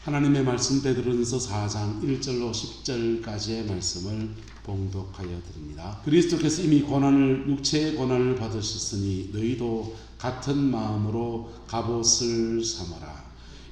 하나님의 말씀 베드로전서 4장 1절로 10절까지의 말씀을 봉독하여 드립니다. 그리스도께서 이미 육체의 고난을 받으셨으니 너희도 같은 마음으로 갑옷을 삼아라.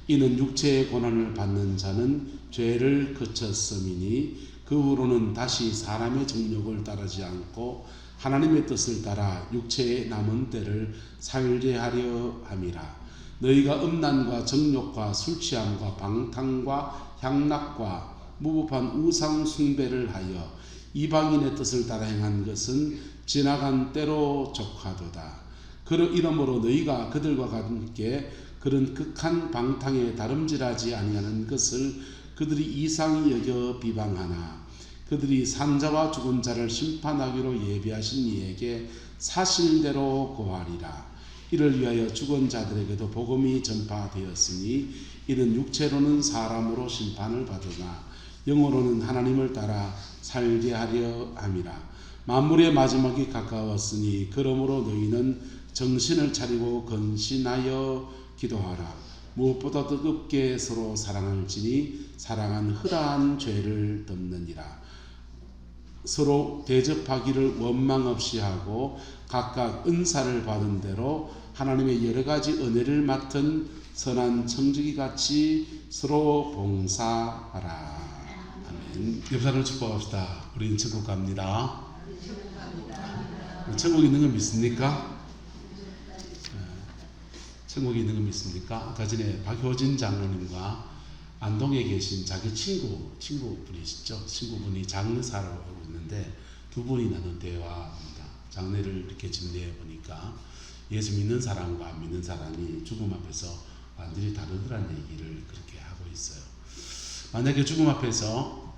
이는 육체의 고난을 받는 자는 죄를 그쳤음이니 그 후로는 다시 사람의 정욕을 따르지 않고 하나님의 뜻을 따라 육체의 남은 때를 살게 하려 함이라. 너희가 음란과 정욕과 술취함과 방탕과 향락과 무법한 우상 숭배를 하여 이방인의 뜻을 따라 행한 것은 지나간 때로 족하도다. 이러므로 너희가 그들과 함께 그런 극한 방탕에 다름질하지 아니하는 것을 그들이 이상히 여겨 비방하나 그들이 산자와 죽은 자를 심판하기로 예비하신 이에게 사실대로 고하리라. 이를 위하여 죽은 자들에게도 복음이 전파되었으니 이는 육체로는 사람으로 심판을 받으나 영으로는 하나님을 따라 살게 하려 함이라. 만물의 마지막이 가까웠으니 그러므로 너희는 정신을 차리고 근신하여 기도하라. 무엇보다 뜨겁게 서로 사랑할지니 사랑은 허다한 죄를 덮느니라. 서로 대접하기를 원망 없이 하고 각각 은사를 받은 대로 하나님의 여러 가지 은혜를 맡은 선한 청지기 같이 서로 봉사하라. 아멘. 옆 사람을 축복합시다. 우리는 천국 갑니다. 천국 있는 거 믿습니까? 천국에 있는 거 믿습니까? 아까 전에 박효진 장로님과 안동에 계신 자기 친구분이시죠. 친구분이 장례사로 하고 있는데 두 분이 나눈 대화입니다. 장례를 이렇게 집례해 보니까 예수 믿는 사람과 안 믿는 사람이 죽음 앞에서 완전히 다르더라는 얘기를 그렇게 하고 있어요. 만약에 죽음 앞에서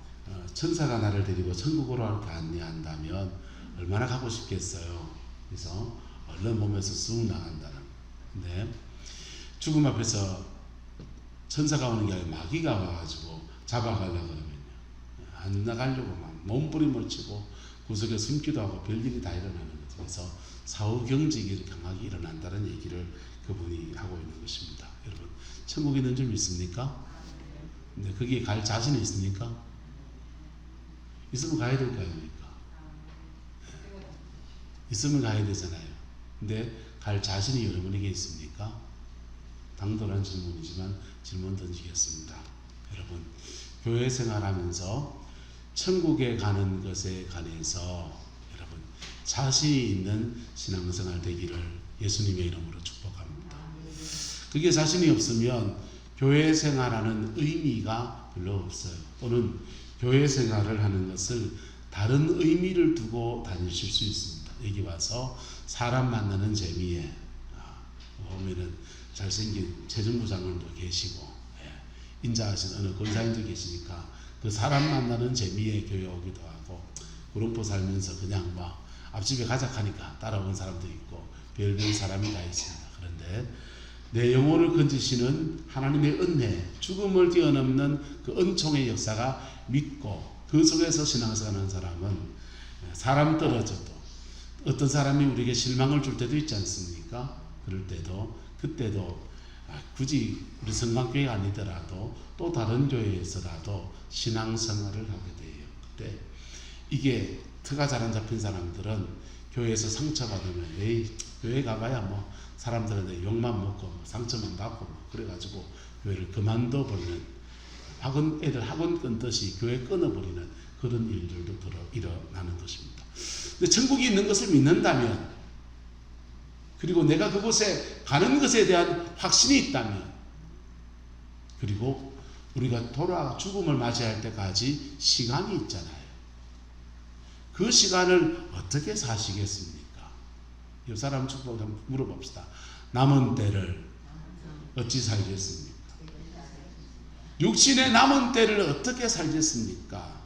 천사가 나를 데리고 천국으로 안내한다면 얼마나 가고 싶겠어요. 그래서 얼른 몸에서 쑥 나간다는. 근데 죽음 앞에서 천사가 오는 게 아니라 마귀가 와가지고 잡아가려고 그러면요. 안 나가려고 막 몸부림을 치고 구석에 숨기도 하고 별일이 다 일어나는 거죠. 그래서 사후경직이 강하게 일어난다는 얘기를 그분이 하고 있는 것입니다. 여러분, 천국에 있는 줄 믿습니까? 근데 거기에 갈 자신이 있습니까? 있으면 가야 될 거 아닙니까? 있으면 가야 되잖아요. 근데 갈 자신이 여러분에게 있습니까? 당돌한 질문이지만 질문 던지겠습니다. 여러분, 교회 생활하면서 천국에 가는 것에 관해서 여러분 자신이 있는 신앙생활 되기를 예수님의 이름으로 축복합니다. 그게 자신이 없으면 교회 생활하는 의미가 별로 없어요. 또는 교회 생활을 하는 것을 다른 의미를 두고 다니실 수 있습니다. 여기 와서 사람 만나는 재미에 보면은 잘생긴 재정부 장관도 계시고 인자하신 어느 권사님도 계시니까 그 사람 만나는 재미에 교회 오기도 하고 구름포 살면서 그냥 막 앞집에 가자 하니까 따라오는 사람도 있고 별별 사람이 다 있습니다. 그런데 내 영혼을 건지시는 하나님의 은혜, 죽음을 뛰어넘는 그 은총의 역사가 믿고 그 속에서 신앙생활하는 사람은 사람 떨어져도 어떤 사람이 우리에게 실망을 줄 때도 있지 않습니까? 그럴 때도 그때도 굳이 우리 성강교회가 아니더라도 또 다른 교회에서라도 신앙생활을 하게 돼요. 그때 이게 터가 잘 안 잡힌 사람들은 교회에서 상처받으면 에이 교회 가봐야 뭐 사람들한테 욕만 먹고 상처만 받고 그래가지고 교회를 그만둬 버리는 학원 끊듯이 교회 끊어버리는 그런 일들도 일어나는 것입니다. 근데 천국이 있는 것을 믿는다면 그리고 내가 그곳에 가는 것에 대한 확신이 있다면 그리고 우리가 죽음을 맞이할 때까지 시간이 있잖아요. 그 시간을 어떻게 사시겠습니까? 옆 사람 축복 한번 물어봅시다. 남은 때를 어찌 살겠습니까? 육신의 남은 때를 어떻게 살겠습니까?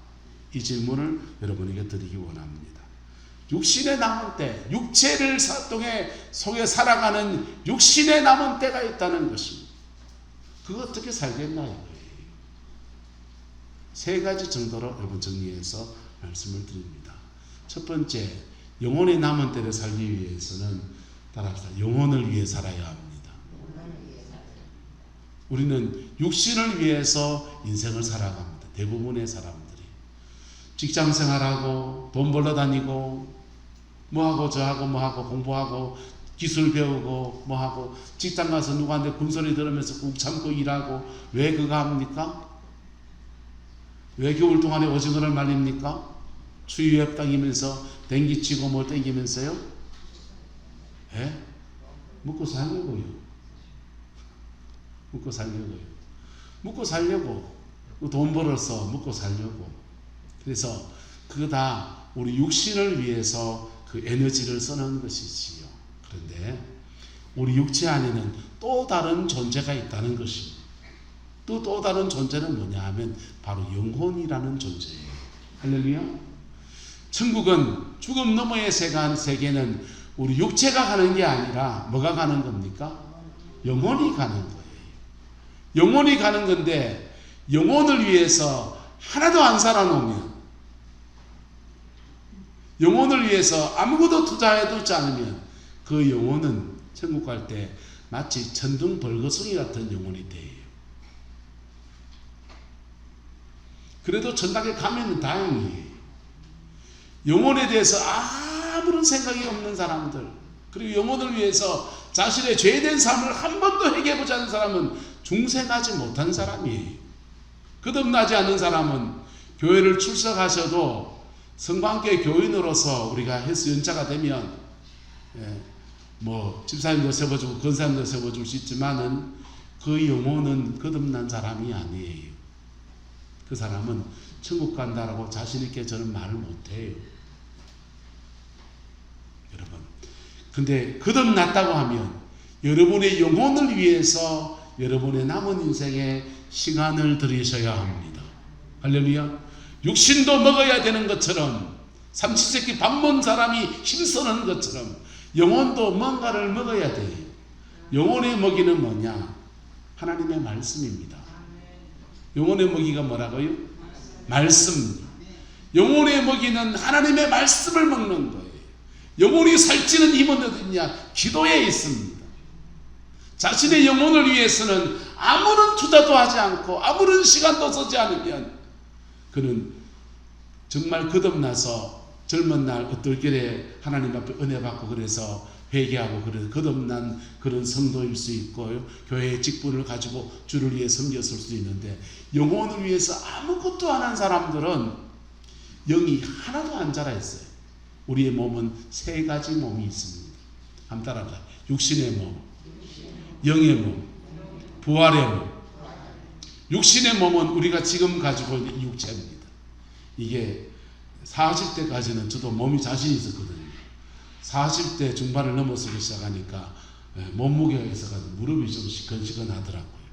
이 질문을 여러분에게 드리기 원합니다. 육신의 남은 때, 육체를 속에 살아가는 육신의 남은 때가 있다는 것입니다. 그거 어떻게 살겠나요? 세 가지 정도로 여러분 정리해서 말씀을 드립니다. 첫 번째, 영혼의 남은 때를 살기 위해서는 따라합시다. 영혼을 위해 살아야 합니다. 우리는 육신을 위해서 인생을 살아갑니다. 대부분의 사람들이 직장 생활하고 돈 벌러 다니고 뭐하고 저하고 뭐하고 공부하고 기술 배우고 뭐하고 직장 가서 누구한테 군소리 들으면서 꾹 참고 일하고 왜 그거 합니까? 왜 겨울 동안에 오징어를 말립니까? 추위에 당기면서 댕기치고 뭐 땡기면서요? 예? 먹고 살려고요. 먹고 살려고요. 먹고 살려고. 돈 벌어서 먹고 살려고. 그래서 그거 다 우리 육신을 위해서 그 에너지를 쓰는 것이지요. 그런데 우리 육체 안에는 또 다른 존재가 있다는 것입니다. 또 다른 존재는 뭐냐 하면 바로 영혼이라는 존재예요. 할렐루야. 천국은 죽음 너머의 세계는 우리 육체가 가는 게 아니라 뭐가 가는 겁니까? 영혼이 가는 거예요. 영혼이 가는 건데 영혼을 위해서 하나도 안 살아놓으면, 영혼을 위해서 아무것도 투자해두지 않으면 그 영혼은 천국 갈 때 마치 천둥 벌거숭이 같은 영혼이 돼요. 그래도 천당에 가면 다행이에요. 영혼에 대해서 아무런 생각이 없는 사람들, 그리고 영혼을 위해서 자신의 죄된 삶을 한 번도 회개해보지 않은 사람은 중생하지 못한 사람이에요. 거듭나지 않는 사람은 교회를 출석하셔도 성광교회 교인으로서 우리가 해수 연차가 되면 뭐 집사님도 세워주고 권사님도 세워줄 수 있지만은 그 영혼은 거듭난 사람이 아니에요. 그 사람은 천국 간다라고 자신있게 저는 말을 못해요. 여러분, 근데 거듭났다고 하면 여러분의 영혼을 위해서 여러분의 남은 인생에 시간을 들이셔야 합니다. 할렐루야. 육신도 먹어야 되는 것처럼, 삼시세끼 밥 먹은 사람이 힘쓰는 것처럼 영혼도 뭔가를 먹어야 돼요. 영혼의 먹이는 뭐냐? 하나님의 말씀입니다. 영혼의 먹이가 뭐라고요? 말씀. 영혼의 먹이는 하나님의 말씀을 먹는 거예요. 영혼이 살찌는 힘은 어디냐? 기도에 있습니다. 자신의 영혼을 위해서는 아무런 투자도 하지 않고 아무런 시간도 쓰지 않으면 그는 정말 거듭나서 젊은 날 어떨결에 하나님 앞에 은혜 받고 그래서 회개하고 그래서 거듭난 그런 성도일 수 있고요. 교회의 직분을 가지고 주를 위해 섬겼을 수도 있는데, 영혼을 위해서 아무것도 안 한 사람들은 영이 하나도 안 자라 있어요. 우리의 몸은 세 가지 몸이 있습니다. 한번 따라합시다. 육신의 몸, 영의 몸, 부활의 몸. 육신의 몸은 우리가 지금 가지고 있는 육체입니다. 이게 40대까지는 저도 몸이 자신이 있었거든요. 40대 중반을 넘어서기 시작하니까 몸무게가 있어가지고 무릎이 좀 시큰시큰하더라고요.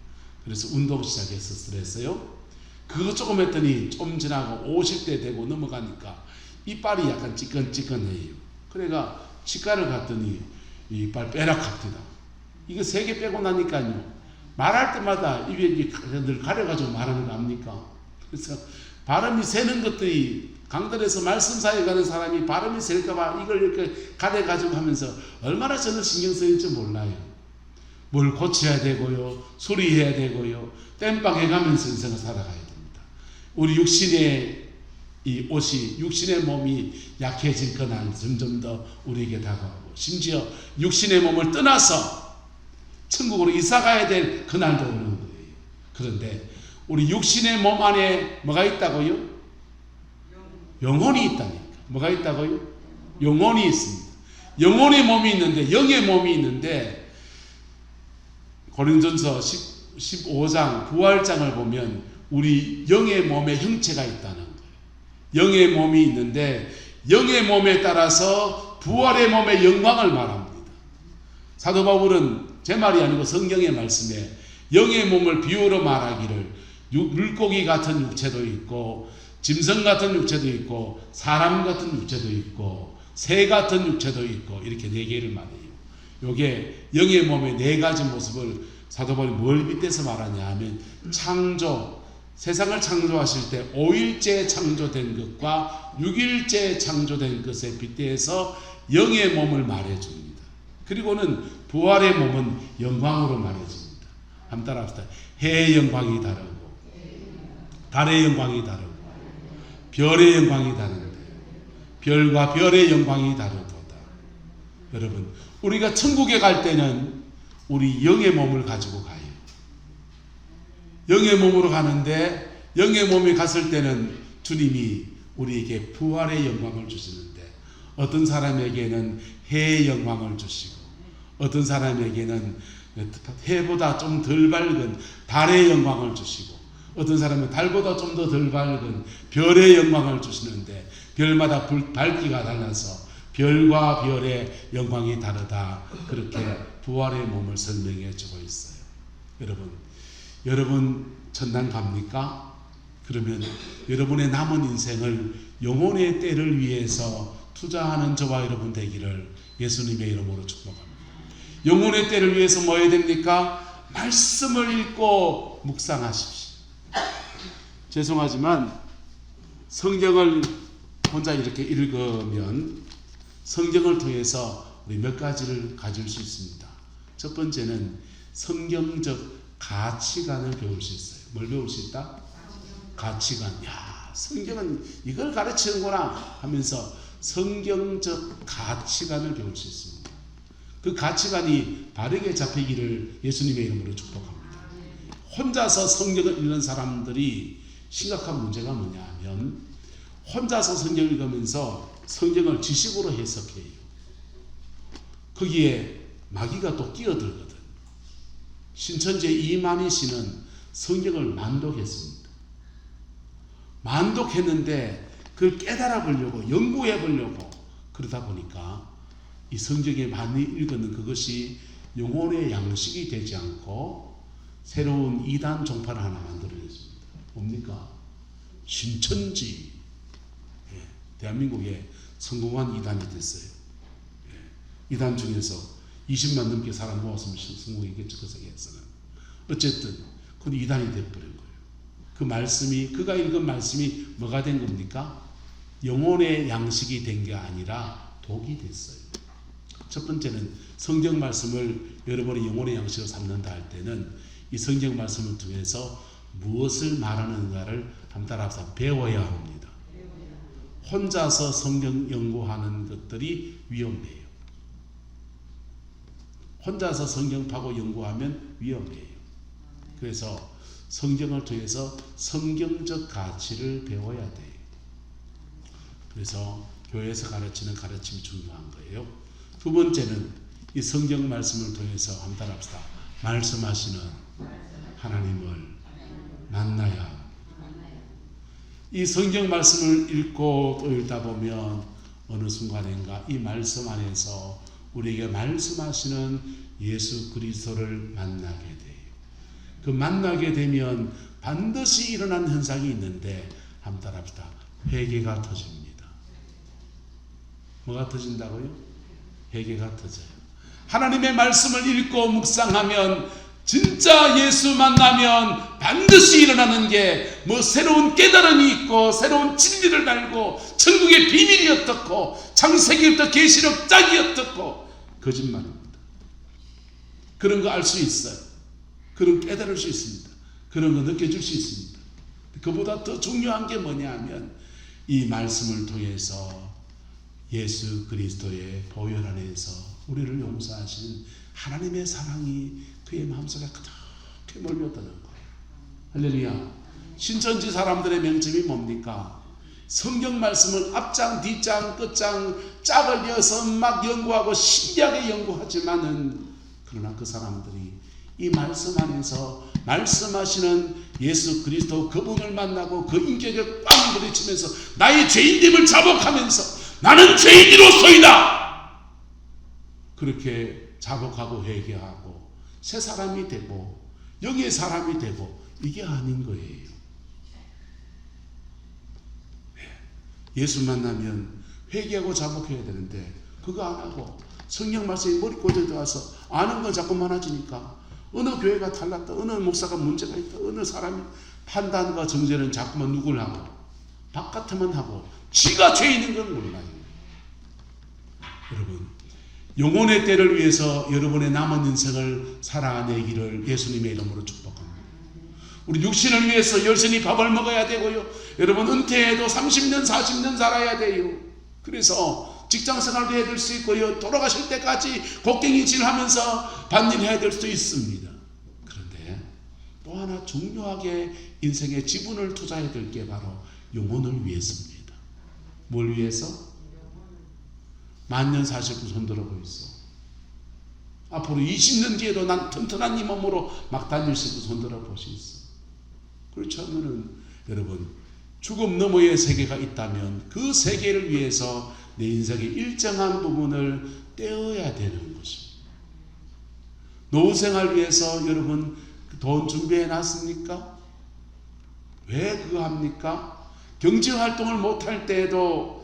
그래서 운동 시작했었어요. 그거 조금 했더니 좀 지나고 50대 되고 넘어가니까 이빨이 약간 찌끈찌끈해요. 그래가 치과를 갔더니 이빨 빼락합니다. 이거 3개 빼고 나니까요, 말할 때마다 입에 늘 가려가지고 말하는 거 압니까? 그래서 발음이 새는 것들이, 강단에서 말씀사에 가는 사람이 발음이 셀까봐 이걸 이렇게 가려가지고 하면서 얼마나 저는 신경 쓰일지 몰라요. 뭘 고쳐야 되고요, 수리해야 되고요, 땜빵 해가면서 인생을 살아가야 됩니다. 우리 육신의 이 옷이, 육신의 몸이 약해질 그날 점점 더 우리에게 다가오고, 심지어 육신의 몸을 떠나서 천국으로 이사가야 될 그날도 오는 거예요. 그런데 우리 육신의 몸 안에 뭐가 있다고요? 영혼이 있다니까. 뭐가 있다고요? 영혼이 있습니다. 영혼의 몸이 있는데, 영의 몸이 있는데, 고린도전서 15장 부활장을 보면 우리 영의 몸에 형체가 있다는 거예요. 영의 몸이 있는데 영의 몸에 따라서 부활의 몸의 영광을 말합니다. 사도 바울은 제 말이 아니고 성경의 말씀에 영의 몸을 비유로 말하기를 물고기 같은 육체도 있고, 짐승 같은 육체도 있고, 사람 같은 육체도 있고, 새 같은 육체도 있고, 이렇게 4개를 말해요. 요게 영의 몸의 4가지 모습을 사도 바울이 뭘 빗대서 말하냐 하면, 창조, 세상을 창조하실 때 5일째 창조된 것과 6일째 창조된 것에 빗대서 영의 몸을 말해줍니다. 그리고는 부활의 몸은 영광으로 말해줍니다. 한번 따라합시다. 해의 영광이 다르고 달의 영광이 다르고 별의 영광이 다른데 별과 별의 영광이 다르도다. 여러분, 우리가 천국에 갈 때는 우리 영의 몸을 가지고 가요. 영의 몸으로 가는데 영의 몸이 갔을 때는 주님이 우리에게 부활의 영광을 주시는데 어떤 사람에게는 해의 영광을 주시고 어떤 사람에게는 해보다 좀 덜 밝은 달의 영광을 주시고 어떤 사람은 달보다 좀 더 덜 밝은 별의 영광을 주시는데 별마다 밝기가 달라서 별과 별의 영광이 다르다. 그렇게 부활의 몸을 설명해 주고 있어요. 여러분 천당 갑니까? 그러면 여러분의 남은 인생을 영혼의 때를 위해서 투자하는 저와 여러분 되기를 예수님의 이름으로 축복합니다. 영혼의 때를 위해서 뭐 해야 됩니까? 말씀을 읽고 묵상하십시오. 죄송하지만 성경을 혼자 이렇게 읽으면 성경을 통해서 우리 몇 가지를 가질 수 있습니다. 첫 번째는 성경적 가치관을 배울 수 있어요. 뭘 배울 수 있다? 가치관. 야, 성경은 이걸 가르치는구나 하면서 성경적 가치관을 배울 수 있습니다. 그 가치관이 바르게 잡히기를 예수님의 이름으로 축복합니다. 혼자서 성경을 읽는 사람들이 심각한 문제가 뭐냐 하면 혼자서 성경을 읽으면서 성경을 지식으로 해석해요. 거기에 마귀가 또 끼어들거든. 신천지 이만희 씨는 성경을 만독했습니다. 만독했는데 그걸 깨달아 보려고 연구해 보려고 그러다 보니까 이 성경에 많이 읽는 그것이 영혼의 양식이 되지 않고 새로운 이단 종파를 하나 만들어냈습니다. 뭡니까? 신천지. 대한민국에 성공한 이단이 됐어요. 이단 중에서 20만 넘게 사람 모았으면 성공이겠죠. 그 세계에서는. 어쨌든 그건 이단이 돼버린 거예요. 그 말씀이, 그가 읽은 말씀이 뭐가 된 겁니까? 영혼의 양식이 된 게 아니라 독이 됐어요. 첫 번째는 성경 말씀을 여러분이 영혼의 양식으로 삼는다 할 때는 이 성경 말씀을 통해서 무엇을 말하는가를 한번 따라서 배워야 합니다. 혼자서 성경 연구하는 것들이 위험해요. 혼자서 성경 파고 연구하면 위험해요. 그래서 성경을 통해서 성경적 가치를 배워야 돼요. 그래서 교회에서 가르치는 가르침이 중요한 거예요. 두 번째는 이 성경 말씀을 통해서 한번 따라합시다. 말씀하시는 하나님을 만나야 합니다. 이 성경 말씀을 읽고 또 읽다 보면 어느 순간인가 이 말씀 안에서 우리에게 말씀하시는 예수 그리스도를 만나게 돼요. 그 만나게 되면 반드시 일어난 현상이 있는데 한번 따라합시다. 회개가 터집니다. 뭐가 터진다고요? 회개가 터져요. 하나님의 말씀을 읽고 묵상하면 진짜 예수 만나면 반드시 일어나는 게 뭐 새로운 깨달음이 있고 새로운 진리를 알고 천국의 비밀이 어떻고 창세기부터 계시록 짝이 어떻고 거짓말입니다. 그런 거 알 수 있어요. 그런 거 깨달을 수 있습니다. 그런 거 느껴질 수 있습니다. 그보다 더 중요한 게 뭐냐 하면 이 말씀을 통해서 예수 그리스도의 보혈 안에서 우리를 용서하시는 하나님의 사랑이 그의 마음속에 그렇게 몰려드는 거예요. 할렐루야. 신천지 사람들의 명점이 뭡니까? 성경 말씀을 앞장, 뒷장, 끝장 짝을 이어서 막 연구하고 신기하게 연구하지만은 그러나 그 사람들이 이 말씀 안에서 말씀하시는 예수 그리스도 그분을 만나고 그 인격에 꽝 부딪히면서 나의 죄인됨을 자복하면서 나는 죄인으로서이다. 그렇게 자복하고 회개하고 새 사람이 되고 여기에 사람이 되고 이게 아닌 거예요. 예수 만나면 회개하고 자복해야 되는데 그거 안 하고 성경 말씀이 머리꼬리에 들어가서 아는 건 자꾸 많아지니까 어느 교회가 탈났다, 어느 목사가 문제가 있다, 어느 사람이 판단과 정죄는 자꾸만 누굴 하고 바깥에만 하고 지가 죄 있는 건 몰라요. 여러분, 영혼의 때를 위해서 여러분의 남은 인생을 살아내기를 예수님의 이름으로 축복합니다. 우리 육신을 위해서 열심히 밥을 먹어야 되고요. 여러분 은퇴해도 30년 40년 살아야 돼요. 그래서 직장생활도 해야 될 수 있고요. 돌아가실 때까지 곡괭이질하면서 밭일해야 될 수도 있습니다. 그런데 또 하나 중요하게 인생의 지분을 투자해야 될 게 바로 영혼을 위해서입니다. 뭘 위해서? 만년 사실 분 손들어보고 있어. 앞으로 20년 뒤에도 난 튼튼한 이 몸으로 막 다닐 수 있고 손들어볼 수 있어. 그렇지 않으면 여러분 죽음 너머의 세계가 있다면 그 세계를 위해서 내 인생의 일정한 부분을 떼어야 되는 것입니다. 노후생활 위해서 여러분 돈 준비해 놨습니까? 왜 그거 합니까? 경제활동을 못할 때에도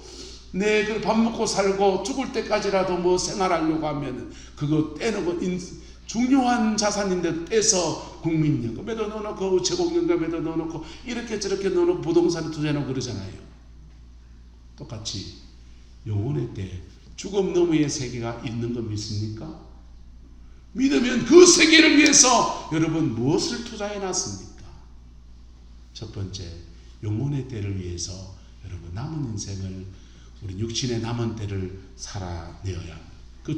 내 그 밥 먹고 살고 죽을 때까지라도 뭐 생활하려고 하면 그거 떼놓고 중요한 자산인데 떼서 국민연금에도 넣어놓고 제국연금에도 넣어놓고 이렇게 저렇게 넣어놓고 부동산에 투자해놓고 그러잖아요. 똑같이 영혼의 때 죽음 너머의 세계가 있는 거 믿습니까? 믿으면 그 세계를 위해서 여러분 무엇을 투자해 놨습니까? 첫 번째 영혼의 때를 위해서 여러분 남은 인생을 우리 육신의 남은 때를 살아내어야 합니다. 그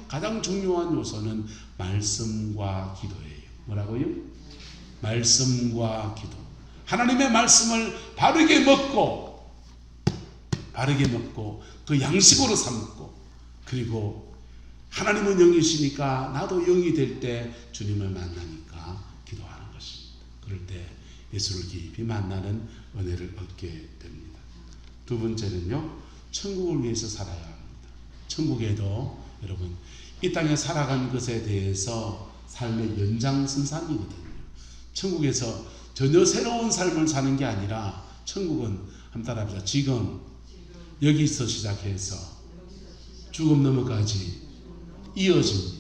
가장 중요한 요소는 말씀과 기도예요. 뭐라고요? 말씀과 기도. 하나님의 말씀을 바르게 먹고 그 양식으로 삼고, 그리고 하나님은 영이시니까 나도 영이 될 때 주님을 만나니까 기도하는 것입니다. 그럴 때 예수를 깊이 만나는 은혜를 얻게 됩니다. 두 번째는요, 천국을 위해서 살아야 합니다. 천국에도 여러분 이 땅에 살아간 것에 대해서 삶의 연장선상이거든요. 천국에서 전혀 새로운 삶을 사는 게 아니라 천국은 한번 따라합시다. 지금 여기서 시작해서 죽음 너머까지 이어집니다.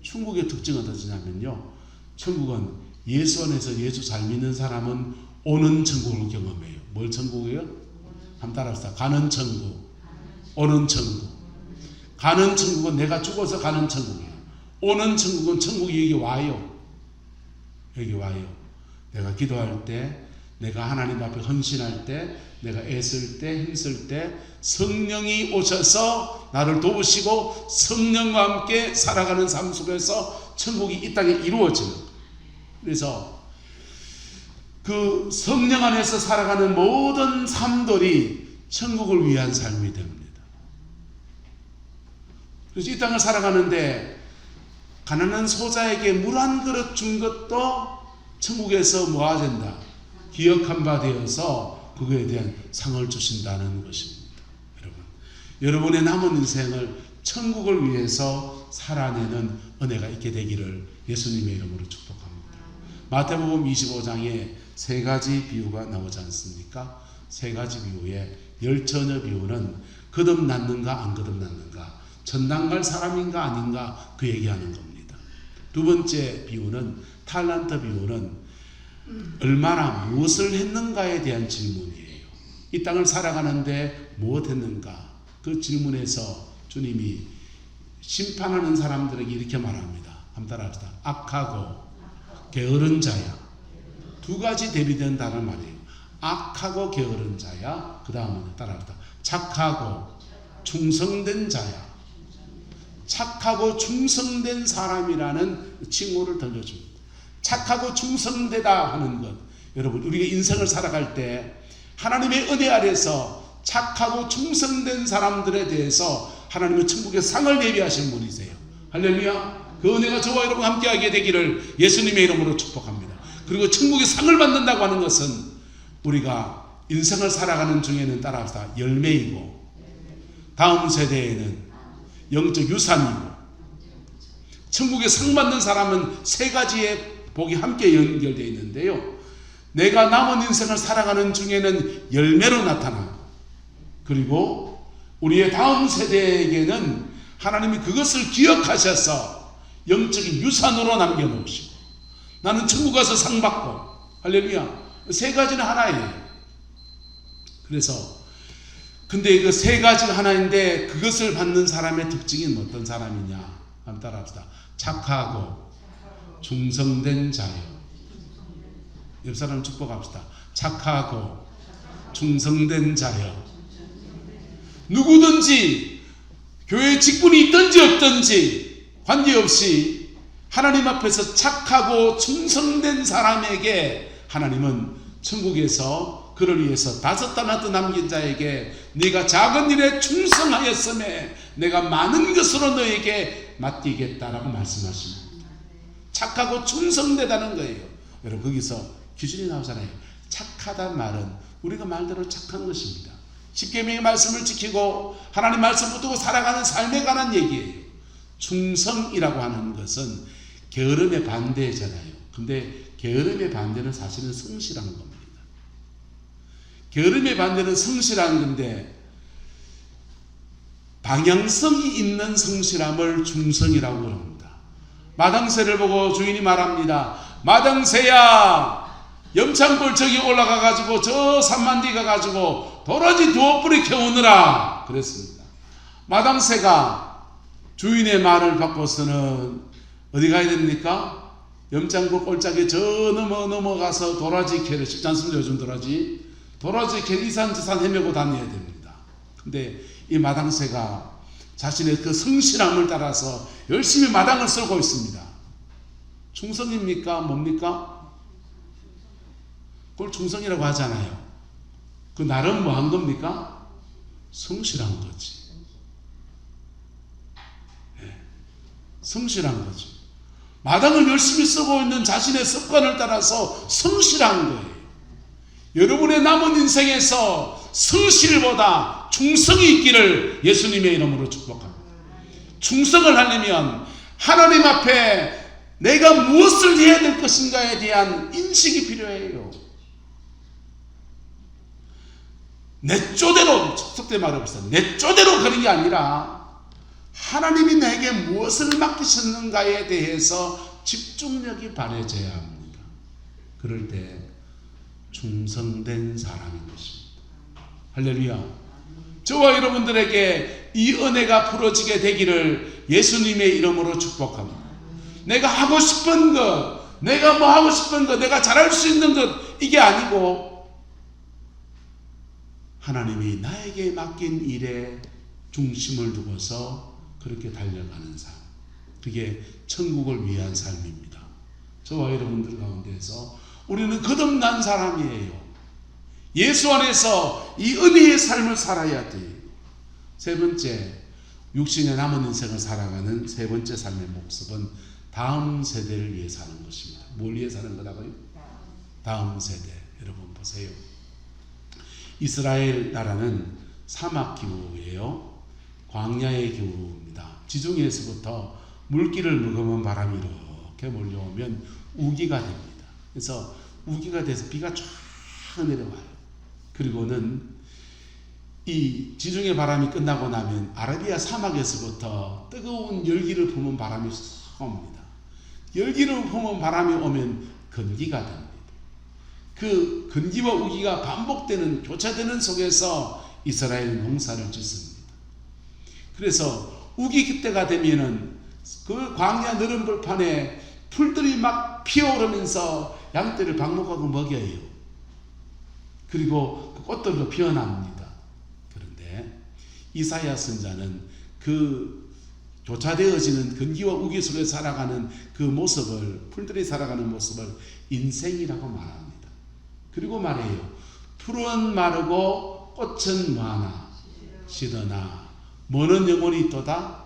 천국의 특징은 어떠냐면요, 천국은 예수 안에서 예수 잘 믿는 사람은 오는 천국을 경험해요. 뭘 천국이에요? 한번 따라합시다. 가는 천국, 오는 천국. 가는 천국은 내가 죽어서 가는 천국이에요. 오는 천국은 천국이 여기 와요. 여기 와요. 내가 기도할 때, 내가 하나님 앞에 헌신할 때, 내가 애쓸 때, 힘쓸 때 성령이 오셔서 나를 도우시고 성령과 함께 살아가는 삶 속에서 천국이 이 땅에 이루어지는 거예요. 그래서 그 성령 안에서 살아가는 모든 삶들이 천국을 위한 삶이 됩니다. 그래서 이 땅을 살아가는데 가난한 소자에게 물 한 그릇 준 것도 천국에서 뭐가 된다? 기억한 바 되어서 그거에 대한 상을 주신다는 것입니다. 여러분의 남은 인생을 천국을 위해서 살아내는 은혜가 있게 되기를 예수님의 이름으로 축복합니다. 마태복음 25장에 세 가지 비유가 나오지 않습니까? 세 가지 비유에 열처녀 비유는 거듭났는가 안 거듭났는가, 천당 갈 사람인가 아닌가 그 얘기하는 겁니다. 두 번째 비유는 탈란트 비유는 얼마나 무엇을 했는가에 대한 질문이에요. 이 땅을 살아가는데 무엇 했는가, 그 질문에서 주님이 심판하는 사람들에게 이렇게 말합니다. 한번 따라합시다. 악하고 게으른 자야. 두 가지 대비되는 단어 말이에요. 악하고 게으른 자야. 그 다음은 따라합시다. 착하고 충성된 자야. 착하고 충성된 사람이라는 칭호를 던져줍니다. 착하고 충성되다 하는 것, 여러분 우리가 인생을 살아갈 때 하나님의 은혜 아래서 착하고 충성된 사람들에 대해서 하나님은 천국의 상을 예비하신 분이세요. 할렐루야. 그 은혜가 저와 여러분 함께하게 되기를 예수님의 이름으로 축복합니다. 그리고 천국의 상을 받는다고 하는 것은 우리가 인생을 살아가는 중에는 따라합시다. 열매이고, 다음 세대에는 영적 유산이고, 천국의 상 받는 사람은 세 가지의 복이 함께 연결되어 있는데요, 내가 남은 인생을 살아가는 중에는 열매로 나타나고, 그리고 우리의 다음 세대에게는 하나님이 그것을 기억하셔서 영적인 유산으로 남겨놓으시고, 나는 천국 가서 상 받고, 할렐루야. 세 가지는 하나예요. 그래서 근데 그 세 가지가 하나인데 그것을 받는 사람의 특징이 어떤 사람이냐? 한번 따라합시다. 착하고 충성된 자요. 옆 사람 축복합시다. 착하고 충성된 자요. 누구든지 교회 직분이 있든지 없든지 관계없이 하나님 앞에서 착하고 충성된 사람에게 하나님은 천국에서 그를 위해서 5 달란트 남긴 자에게 네가 작은 일에 충성하였음에 내가 많은 것으로 너에게 맡기겠다라고 말씀하십니다. 착하고 충성되다는 거예요. 여러분 거기서 기준이 나오잖아요. 착하다는 말은 우리가 말대로 착한 것입니다. 십계명의 말씀을 지키고 하나님 말씀 붙들고 살아가는 삶에 관한 얘기예요. 충성이라고 하는 것은 게으름의 반대잖아요. 근데 게으름의 반대는 사실은 성실한 겁니다. 게으름의 반대는 성실한 건데 방향성이 있는 성실함을 충성이라고 합니다. 마당새를 보고 주인이 말합니다. 마당새야, 염창골 저기 올라가 가지고 저 산만 뒤 가 가지고 도라지 2뿌리 캐오느라 그랬습니다. 마당새가 주인의 말을 받고서는 어디 가야 됩니까? 염창골 골짜기 저 넘어가서 도라지 캐를 쉽지 않습니다. 요즘 도라지 캐 이산 저산 헤매고 다녀야 됩니다. 근데 이 마당새가 자신의 그 성실함을 따라서 열심히 마당을 쓸고 있습니다. 충성입니까? 뭡니까? 그걸 충성이라고 하잖아요. 그 나름 뭐 한 겁니까? 성실한 거지. 네. 성실한 거지. 마당을 열심히 쓰고 있는 자신의 습관을 따라서 성실한 거예요. 여러분의 남은 인생에서 성실보다 충성이 있기를 예수님의 이름으로 축복합니다. 충성을 하려면 하나님 앞에 내가 무엇을 해야 될 것인가에 대한 인식이 필요해요. 내 쪼대로, 속된 말을 해봅시다. 내 쪼대로 그런 게 아니라 하나님이 내게 무엇을 맡기셨는가에 대해서 집중력이 바래져야 합니다. 그럴 때 충성된 사람인 것입니다. 할렐루야. 저와 여러분들에게 이 은혜가 풀어지게 되기를 예수님의 이름으로 축복합니다. 내가 하고 싶은 것, 내가 뭐 하고 싶은 것, 내가 잘할 수 있는 것, 이게 아니고 하나님이 나에게 맡긴 일에 중심을 두고서 그렇게 달려가는 삶, 그게 천국을 위한 삶입니다. 저와 여러분들 가운데서 우리는 거듭난 사람이에요. 예수 안에서 이 은혜의 삶을 살아야 돼요. 세 번째, 육신의 남은 인생을 살아가는 세 번째 삶의 목적은 다음 세대를 위해 사는 것입니다. 뭘 위해 사는 거라고요? 다음 세대. 여러분 보세요. 이스라엘 나라는 사막기후예요. 광야의 기후입니다. 지중해에서부터 물기를 머금은 바람이 이렇게 몰려오면 우기가 됩니다. 그래서 우기가 돼서 비가 쫙 내려와요. 그리고는 이 지중해 바람이 끝나고 나면 아라비아 사막에서부터 뜨거운 열기를 품은 바람이 옵니다. 열기를 품은 바람이 오면 건기가 됩니다. 그 건기와 우기가 반복되는, 교차되는 속에서 이스라엘은 농사를 짓습니다. 그래서 우기 그때가 되면은 그 광야 너른 벌판에 풀들이 막 피어오르면서 양떼를 방목하고 먹여요. 그리고 그 꽃들도 피어납니다. 그런데 이사야 선자는 그 교차되어지는 건기와 우기 속에 살아가는 그 모습을, 풀들이 살아가는 모습을 인생이라고 말합니다. 그리고 말해요. 풀은 마르고 꽃은 뭐하나 시드나 뭐는 영원히 있도다.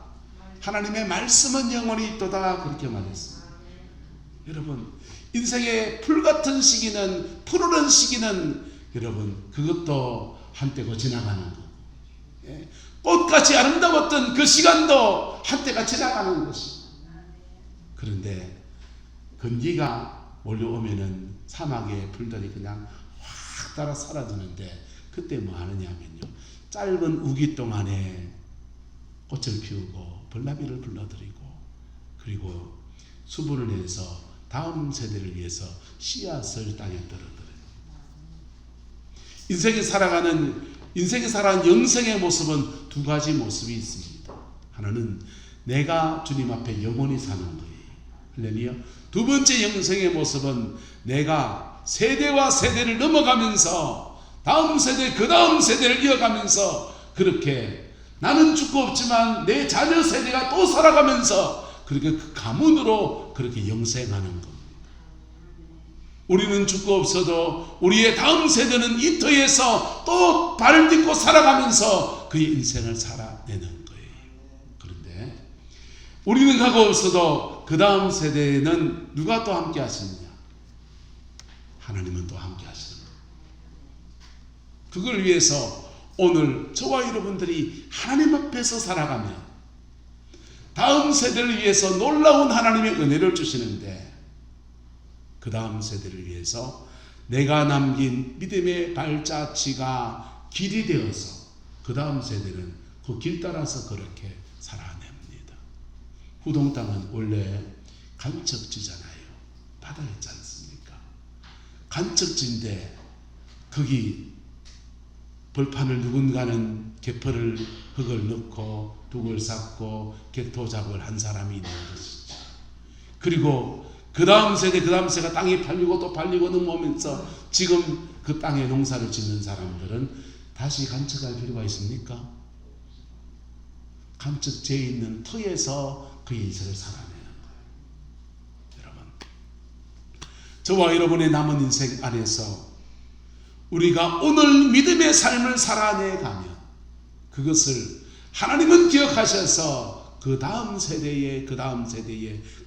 하나님의 말씀은 영원히 있도다. 그렇게 말했습니다. 여러분, 인생의 풀같은 시기는, 푸르른 시기는 여러분 그것도 한때고 지나가는 거고, 꽃같이 아름다웠던 그 시간도 한때가 지나가는 것입니다. 그런데 건기가 몰려오면은 사막의 풀들이 그냥 확 따라 사라지는데, 그때 뭐 하느냐면요, 짧은 우기 동안에 꽃을 피우고 벌나비를 불러들이고, 그리고 수분을 내서 다음 세대를 위해서 씨앗을 땅에 떨어뜨려요. 인생에 살아가는 인생에 살아가는 영생의 모습은 두 가지 모습이 있습니다. 하나는 내가 주님 앞에 영원히 사는 거예요. 할렐루야. 두 번째 영생의 모습은 내가 세대와 세대를 넘어가면서 다음 세대 그 다음 세대를 이어가면서 그렇게 나는 죽고 없지만 내 자녀 세대가 또 살아가면서 그렇게 그 가문으로 그렇게 영생하는 겁니다. 우리는 죽고 없어도 우리의 다음 세대는 이 터에서 또 발을 딛고 살아가면서 그의 인생을 살아내는 거예요. 그런데 우리는 가고 없어도 그 다음 세대에는 누가 또 함께 하시느냐? 하나님은 또 함께 하시는 거예요. 그걸 위해서 오늘 저와 여러분들이 하나님 앞에서 살아가면 다음 세대를 위해서 놀라운 하나님의 은혜를 주시는데 그 다음 세대를 위해서 내가 남긴 믿음의 발자취가 길이 되어서 그 다음 세대는 그 길 따라서 그렇게 살아냅니다. 후동 땅은 원래 간척지잖아요. 바다에 있지 않습니까? 간척지인데 거기 벌판을 누군가는 개펄을 흙을 넣고 둑을 쌓고 객토 작업을 한 사람이 있는 것이죠. 그리고 그 다음 세대가 땅이 팔리고 또 팔리고 넘어오면서 지금 그 땅에 농사를 짓는 사람들은 다시 간척할 필요가 있습니까? 간척지에 있는 터에서 그 인생을 살아내는 거예요. 여러분, 저와 여러분의 남은 인생 안에서 우리가 오늘 믿음의 삶을 살아내가면 그것을 하나님은 기억하셔서 그 다음 세대에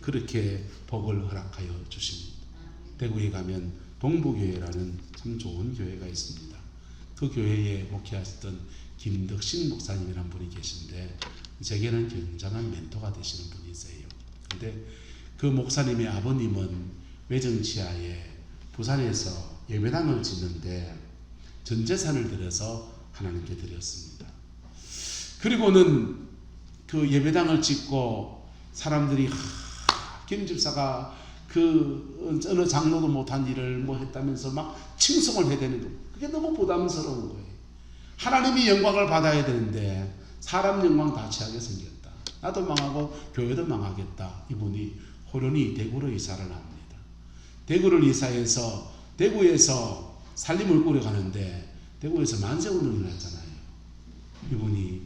그렇게 복을 허락하여 주십니다. 대구에 가면 동부교회라는 참 좋은 교회가 있습니다. 그 교회에 목회하셨던 김덕신 목사님이라는 분이 계신데 제게는 굉장한 멘토가 되시는 분이세요. 그런데 그 목사님의 아버님은 외정치하에 부산에서 예배당을 짓는데 전 재산을 들여서 하나님께 드렸습니다. 그리고는 그 예배당을 짓고 사람들이 김 집사가 그 어느 장로도 못한 일을 뭐 했다면서 막 칭송을 해야 되는 거, 그게 너무 부담스러운 거예요. 하나님이 영광을 받아야 되는데 사람 영광 다 취하게 생겼다. 나도 망하고 교회도 망하겠다. 이분이 호련히 대구로 이사를 합니다. 대구를 이사해서 대구에서 살림을 꾸려가는데 대구에서 만세운동을 했잖아요. 이분이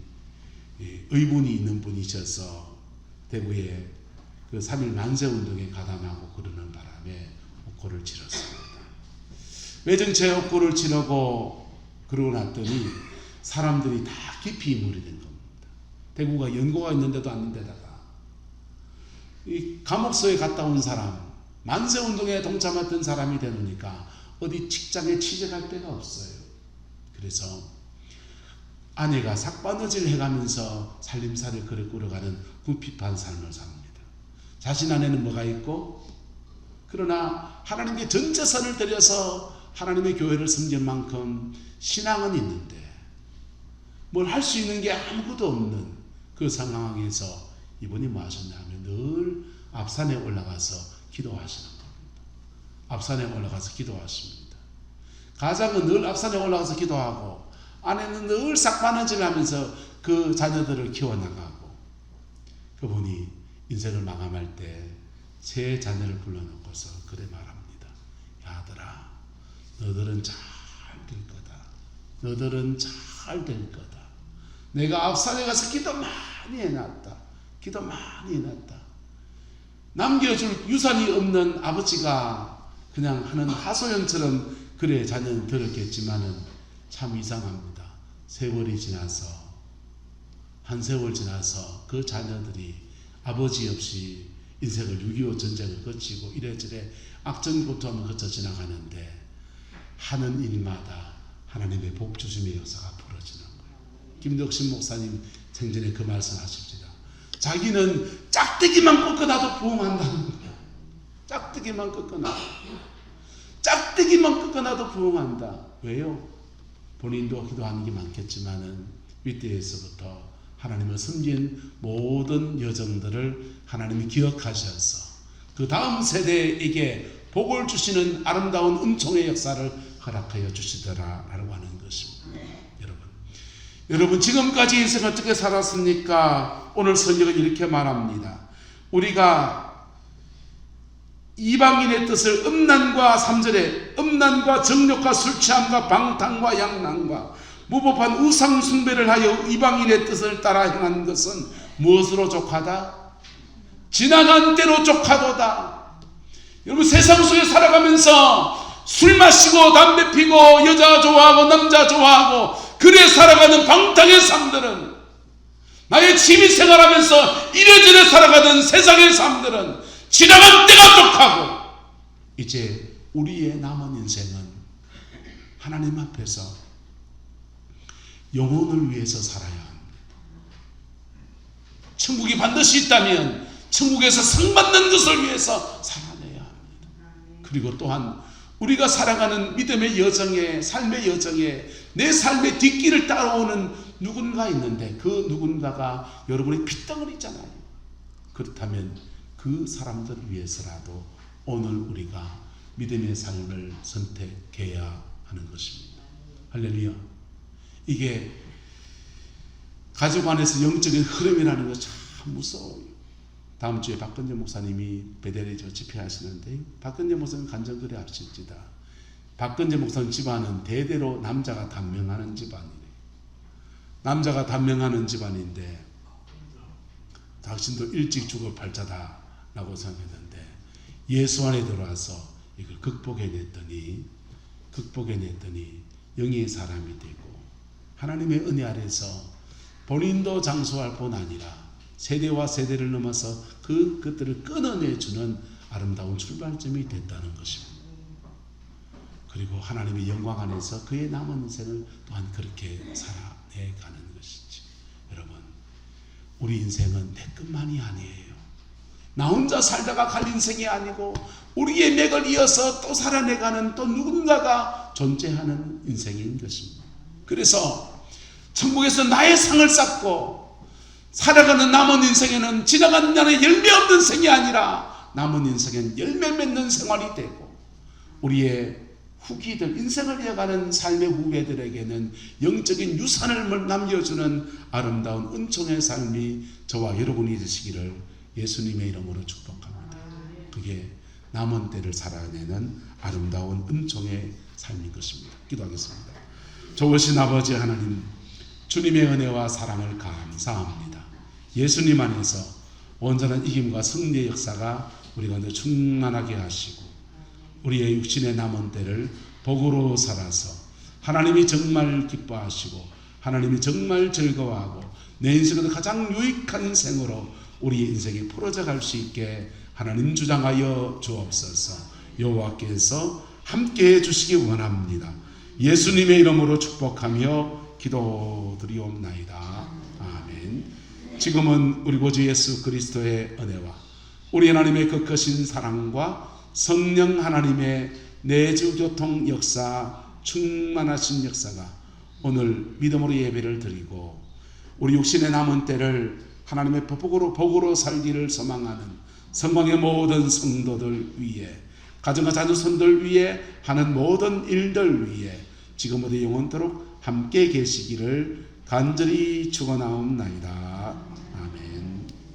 의분이 있는 분이셔서 대구에 그 3.1 만세운동에 가담하고 그러는 바람에 옥고를 치렀습니다. 외정치에 옥고를 치르고 그러고 났더니 사람들이 다 깊이 인물이 된 겁니다. 대구가 연고가 있는데도 않는데다가 이 감옥소에 갔다 온 사람, 만세운동에 동참했던 사람이 되니까 어디 직장에 취직할 데가 없어요. 그래서 아내가 삭바느질 해가면서 살림살이를 꾸려가는 궁핍한 삶을 삽니다. 자신 안에는 뭐가 있고, 그러나 하나님께 전 재산을 들여서 하나님의 교회를 섬길 만큼 신앙은 있는데 뭘 할 수 있는 게 아무것도 없는 그 상황에서 이분이 뭐 하셨냐 하면 늘 앞산에 올라가서 기도하시는 겁니다. 앞산에 올라가서 기도하십니다. 가장은 늘 앞산에 올라가서 기도하고 아내는 늘 삭바느질 하면서 그 자녀들을 키워나가고, 그분이 인생을 마감할 때 세 자녀를 불러놓고서 그래 말합니다. 야들아, 너들은 잘 될 거다. 너들은 잘 될 거다. 내가 앞산에 가서 기도 많이 해놨다. 기도 많이 해놨다. 남겨줄 유산이 없는 아버지가 그냥 하는 하소연처럼 그래 자녀는 들었겠지만은 참 이상합니다. 세월이 지나서, 한 세월 지나서 그 자녀들이 아버지 없이 인생을 6.25 전쟁을 거치고 이래저래 악전고통을 거쳐 지나가는데 하는 일마다 하나님의 복 주심의 역사가 벌어지는 거예요. 김덕신 목사님 생전에 그 말씀 하십니다. 자기는 짝대기만 꺾어놔도 부흥한다는 거예요. 짝대기만 꺾어놔도. 짝대기만 꺾어놔도 부흥한다. 왜요? 본인도 기도하는 게 많겠지만은 윗대에서부터 하나님을 섬긴 모든 여정들을 하나님이 기억하셔서 그 다음 세대에게 복을 주시는 아름다운 은총의 역사를 허락하여 주시더라라고 하는 것입니다. 여러분, 여러분 지금까지 인생 어떻게 살았습니까? 오늘 성경은 이렇게 말합니다. 우리가 이방인의 뜻을 음란과 3절에 음란과 정욕과 술취함과 방탕과 양랑과 무법한 우상 숭배를 하여 이방인의 뜻을 따라 행한 것은 무엇으로 족하다? 지나간 때로 족하도다. 여러분 세상 속에 살아가면서 술 마시고 담배 피고 여자 좋아하고 남자 좋아하고 그래 살아가는 방탕의 삶들은, 나의 취미생활하면서 이래저래 살아가는 세상의 삶들은 지나간 때가 족하고 이제 우리의 남은 인생은 하나님 앞에서 영혼을 위해서 살아야 합니다. 천국이 반드시 있다면 천국에서 상 받는 것을 위해서 살아내야 합니다. 그리고 또한 우리가 살아가는 믿음의 여정에, 삶의 여정에 내 삶의 뒷길을 따라오는 누군가 있는데 그 누군가가 여러분의 핏덩어리잖아요. 그렇다면 그 사람들을 위해서라도 오늘 우리가 믿음의 삶을 선택해야 하는 것입니다. 할렐루야. 이게 가족 안에서 영적인 흐름이라는 거 참 무서워요. 다음 주에 박근재 목사님이 베델에 집회하시는데, 박근재 목사님 간증거리 하실지다. 박근재 목사님 집안은 대대로 남자가 단명하는 집안이래요. 남자가 단명하는 집안인데 당신도 일찍 죽을 팔자다 라고 생각했는데 예수 안에 들어와서 이걸 극복해냈더니 영의 사람이 되고 하나님의 은혜 아래서 본인도 장수할 뿐 아니라 세대와 세대를 넘어서 그것들을 끊어내주는 아름다운 출발점이 됐다는 것입니다. 그리고 하나님의 영광 안에서 그의 남은 인생을 또한 그렇게 살아내가는 것이지. 여러분, 우리 인생은 내 것만이 아니에요. 나 혼자 살다가 갈 인생이 아니고 우리의 맥을 이어서 또 살아내가는 또 누군가가 존재하는 인생인 것입니다. 그래서 천국에서 나의 상을 쌓고 살아가는 남은 인생에는 지나가는 날에 열매 없는 생이 아니라 남은 인생엔 열매 맺는 생활이 되고 우리의 후기들, 인생을 이어가는 삶의 후배들에게는 영적인 유산을 남겨주는 아름다운 은총의 삶이 저와 여러분이 되시기를 예수님의 이름으로 축복합니다. 그게 남은 때를 살아내는 아름다운 은총의 삶인 것입니다. 기도하겠습니다. 좋으신 아버지 하나님, 주님의 은혜와 사랑을 감사합니다. 예수님 안에서 온전한 이김과 승리의 역사가 우리 가운데 충만하게 하시고 우리의 육신의 남은 때를 복으로 살아서 하나님이 정말 기뻐하시고 하나님이 정말 즐거워하고 내 인생에서 가장 유익한 생으로 우리의 인생이 풀어져 갈 수 있게 하나님 주장하여 주옵소서. 여호와께서 함께해 주시기 원합니다. 예수님의 이름으로 축복하며 기도드리옵나이다. 아멘. 지금은 우리 구주 예수 그리스도의 은혜와 우리 하나님의 그 크신 사랑과 성령 하나님의 내주교통 역사, 충만하신 역사가 오늘 믿음으로 예배를 드리고 우리 육신의 남은 때를 하나님의 복으로 살기를 소망하는 성광의 모든 성도들 위에, 가정과 자녀손들 위에 하는 모든 일들 위에 지금부터 영원토록 함께 계시기를 간절히 축원하옵나이다.